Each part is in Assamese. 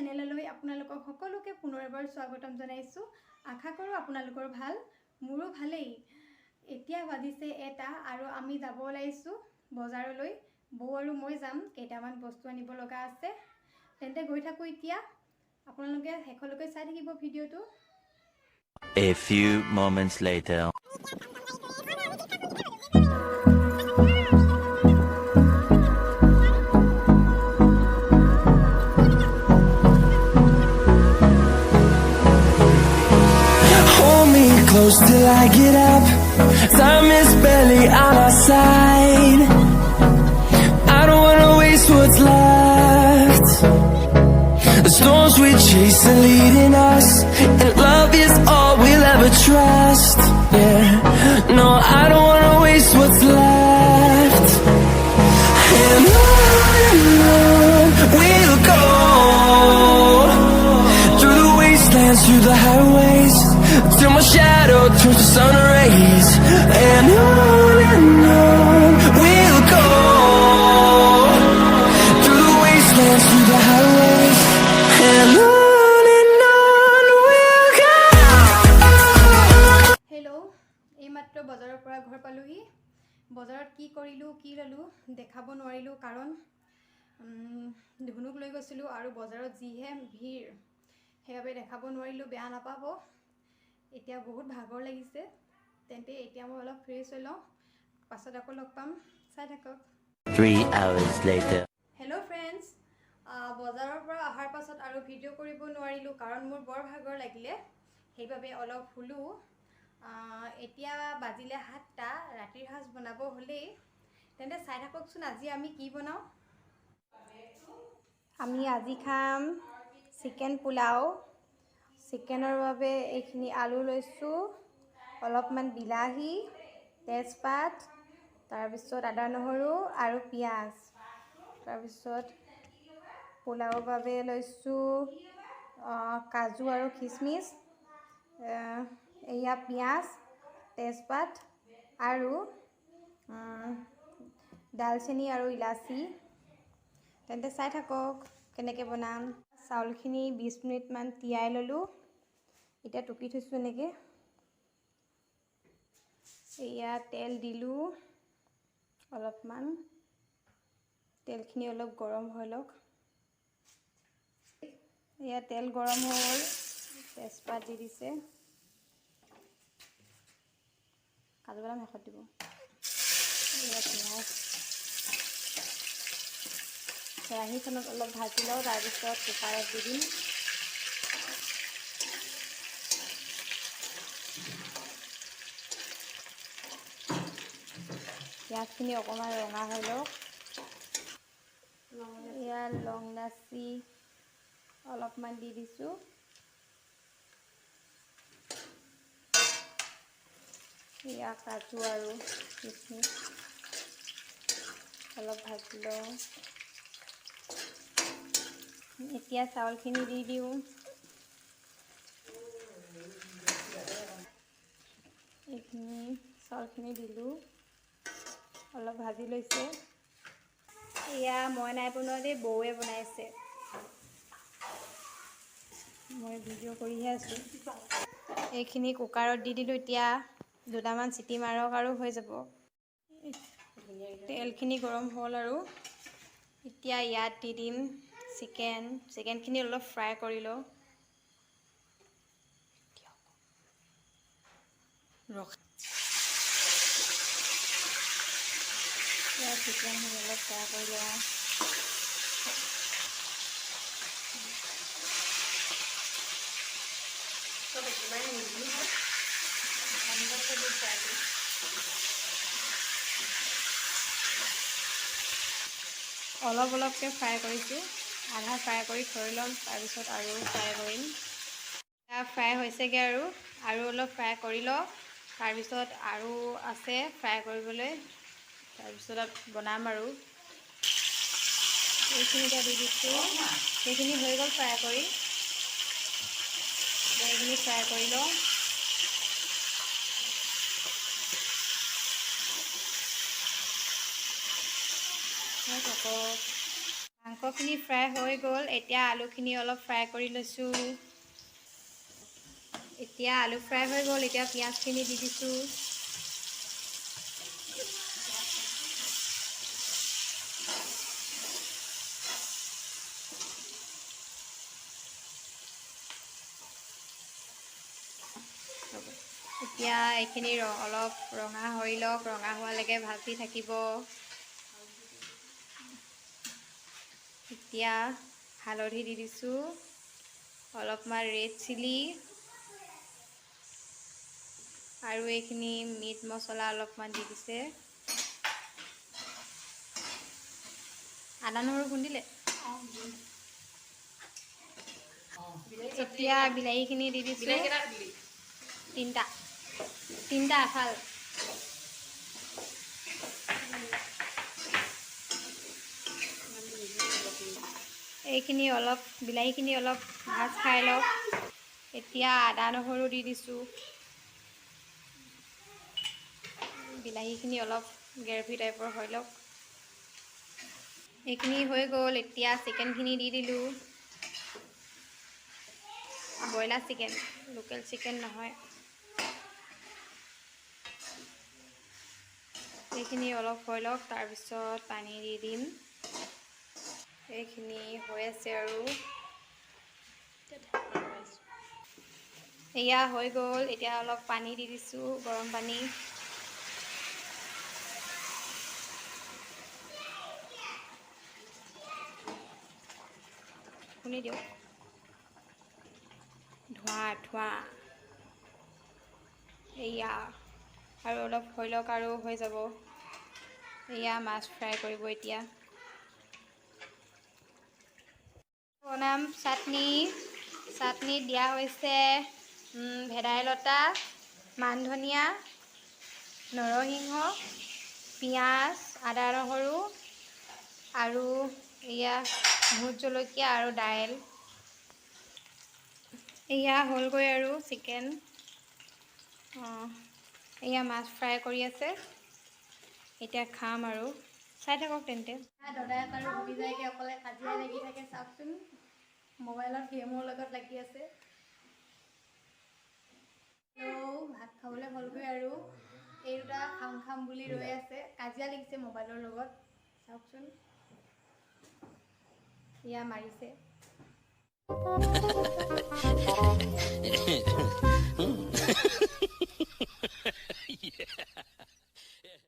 চেনেললৈ আপোনালোকক সকলোকে পুনৰ এবাৰ স্বাগতম জনাইছোঁ। আশা কৰোঁ আপোনালোকৰ ভাল, মোৰো ভালেই। এতিয়া বাজিছে 1টা আৰু আমি যাব ওলাইছোঁ বজাৰলৈ। বৌ আৰু মই যাম, কেইটামান বস্তু আনিব লগা আছে। তেন্তে গৈ থাকোঁ এতিয়া। আপোনালোকে শেষলৈকে চাই থাকিব ভিডিঅ'টো। A few moments later. Close till I get up. Time is barely on our side. I don't wanna waste what's left. The storms we chase are leading us, and love is all we'll ever trust. Yeah, no, I don't wanna waste what's left. And on we'll go, through the wastelands, through the highways, till my shadow turns to sun rays. And on we'll go, through the wastelands, through the highways, and on we'll go. Hello', এইমাত্ৰ বজাৰৰ পৰা ঘৰ পালোহি। বজাৰত কি কৰিলোঁ কি ল'লোঁ দেখাব নোৱাৰিলোঁ, কাৰণ ধুনুক লৈ গৈছিলোঁ আৰু বজাৰত যিহে ভিৰ, সেইবাবে দেখাব নোৱাৰিলোঁ, বেয়া নাপাব। এতিয়া বহুত ভাগৰ লাগিছে। তেন্তে এতিয়া মই অলপ ফ্ৰেছ হৈ লওঁ, পাছত আকৌ লগ পাম, চাই থাকক। 3 hours later. হেল্ল' ফ্ৰেণ্ডছ, বজাৰৰ পৰা অহাৰ পাছত আৰু ভিডিঅ' কৰিব নোৱাৰিলোঁ, কাৰণ মোৰ বৰ ভাগৰ লাগিলে, সেইবাবে অলপ শুলোঁ। এতিয়া বাজিলে 7টা, ৰাতিৰ সাজ বনাব হ'লেই। তেন্তে চাই থাককচোন আজি আমি কি বনাওঁ। আমি আজি খাম চিকেন পোলাও। চিকেনৰ বাবে এইখিনি আলু লৈছোঁ, অলপমান বিলাহী, তেজপাত, তাৰপিছত আদা নহৰু আৰু পিঁয়াজ। তাৰপিছত পোলাওৰ বাবে লৈছোঁ কাজু আৰু খিচমিচ, এয়া পিঁয়াজ, তেজপাত আৰু ডালচেনি আৰু ইলাচি। তেন্তে চাই থাকক কেনেকৈ বনাম। চাউলখিনি 20 মিনিটমান তিয়াই ল'লোঁ, এতিয়া টুকি থৈছোঁ এনেকৈ। এয়া তেল দিলোঁ অলপমান, তেলখিনি অলপ গৰম হৈ লওক। এয়া তেল গৰম হ'ল, তেজপাত দি দিছে, কাজু বাদাম শেষত দিব। এয়া পিঁয়াজ, কেৰাহীখনত অলপ ভাজি লওঁ, তাৰপিছত কুকাৰত দি দিম। পিঁয়াজখিনি অকণমান ৰঙা হৈ লওক। এয়া লং ইলাচি অলপমান দি দিছোঁ। এয়া কাজু আৰু খিচমিচ অলপ ভাজি লওঁ। এতিয়া চাউলখিনি দি দিওঁ। এইখিনি চাউলখিনি দিলোঁ, অলপ ভাজি লৈছে। এয়া মই নাই বনোৱা দেই, বৌৱে বনাইছে, মই ভিডিঅ' কৰিহে আছোঁ। এইখিনি কুকাৰত দি দিলোঁ, এতিয়া দুটামান চিটি মাৰক আৰু হৈ যাব। তেলখিনি গৰম হ'ল আৰু এতিয়া ইয়াত দি দিম চিকেনখিনি অলপ ফ্ৰাই কৰি লওঁ। চিকেনখিনি অলপ ফ্ৰাই কৰি লওঁ। অলপ অলপকৈ ফ্ৰাই কৰিছোঁ, আধা ফ্ৰাই কৰি থৈ ল'ম, তাৰপিছত আৰু ফ্ৰাই কৰিম। ফ্ৰাই হৈছেগৈ আৰু অলপ ফ্ৰাই কৰি লওঁ, তাৰপিছত আৰু আছে ফ্ৰাই কৰিবলৈ, তাৰপিছত বনাম আৰু। এইখিনিতে দি দিছোঁ, সেইখিনি হৈ গ'ল ফ্ৰাই কৰি, এইখিনি ফ্ৰাই কৰি লওঁ। মাংস মাংসখিনি ফ্ৰাই হৈ গ'ল। এতিয়া আলুখিনি অলপ ফ্ৰাই কৰি লৈছোঁ। এতিয়া আলু ফ্ৰাই হৈ গ'ল। এতিয়া পিঁয়াজখিনি দি দিছোঁ। এতিয়া এইখিনি অলপ ৰঙা হৈ লওক। ৰঙা হোৱালৈকে ভাজি থাকিব। এতিয়া হালধি দি দিছোঁ, অলপমান ৰেড চিলি আৰু এইখিনি মিট মছলা অলপমান দি দিছে। আদা নহৰু খুন্দিলে। এতিয়া বিলাহীখিনি দি দিছোঁ। তিনিটা এফাল। এইখিনি অলপ বিলাহীখিনি অলপ ভাজ খাই লওক। এতিয়া আদা নহৰু দি দিছোঁ। বিলাহীখিনি অলপ গ্ৰেভি টাইপৰ হৈ লওক। এইখিনি হৈ গ'ল। এতিয়া চিকেনখিনি দি দিলোঁ। ব্ৰইলাৰ চিকেন, লোকেল চিকেন নহয়। এইখিনি অলপ হৈ লওক, তাৰপিছত পানী দি দিম। এইখিনি হৈ আছে আৰু এয়া হৈ গ'ল। এতিয়া অলপ পানী দি দিছোঁ, গৰম পানী। শুনি দিয়ক, ধোঁৱা। এয়া আৰু অলপ হৈ লওক আৰু হৈ যাব। এয়া মাছ ফ্ৰাই কৰিব এতিয়া। বনাম চাটনিত দিয়া হৈছে ভেদাইলতা, মান ধনিয়া, নৰসিংহ, পিঁয়াজ, আদা নহৰু আৰু এয়া ভোট জলকীয়া আৰু দাইল। এয়া হ'লগৈ আৰু চিকেন। এয়া মাছ ফ্ৰাই কৰি আছে। এতিয়া খাম আৰু চাই থাকক তেন্তে। দদায়েক আৰু ভতিজাকে অকলে কাজিয়া লাগি থাকে চাওকচোন। মোবাইলত গেমৰ লগত লাগি আছে। ভাত খাবলৈ হ'লগৈ আৰু এই দুটা খাম বুলি ৰৈ আছে। কাজিয়া লাগিছে মোবাইলৰ লগত চাওকচোন। ইয়া মাৰিছে।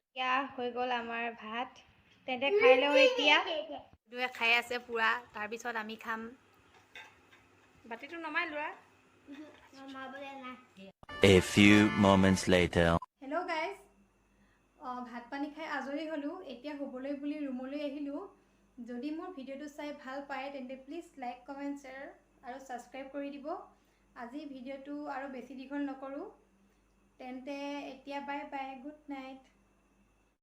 এতিয়া হৈ গ'ল আমাৰ ভাত। তেন্তে খাই লওঁ এতিয়া। দুয়ে খাই আছে পূৰা, তাৰপিছত আমি খাম। বাতিটো নমাই লোৱা। A few moments later. Hello' guys. ভাত পানী খাই আজৰি হ'লোঁ। এতিয়া শুবলৈ বুলি ৰুমলৈ আহিলোঁ। যদি মোৰ ভিডিঅ'টো চাই ভাল পায় তেন্তে প্লিজ লাইক, কমেণ্ট, শ্বেয়াৰ আৰু ছাবস্ক্ৰাইব কৰি দিব। আজি ভিডিঅ'টো আৰু বেছি দীঘল নকৰোঁ। তেন্তে এতিয়া বাই বাই, গুড নাইট।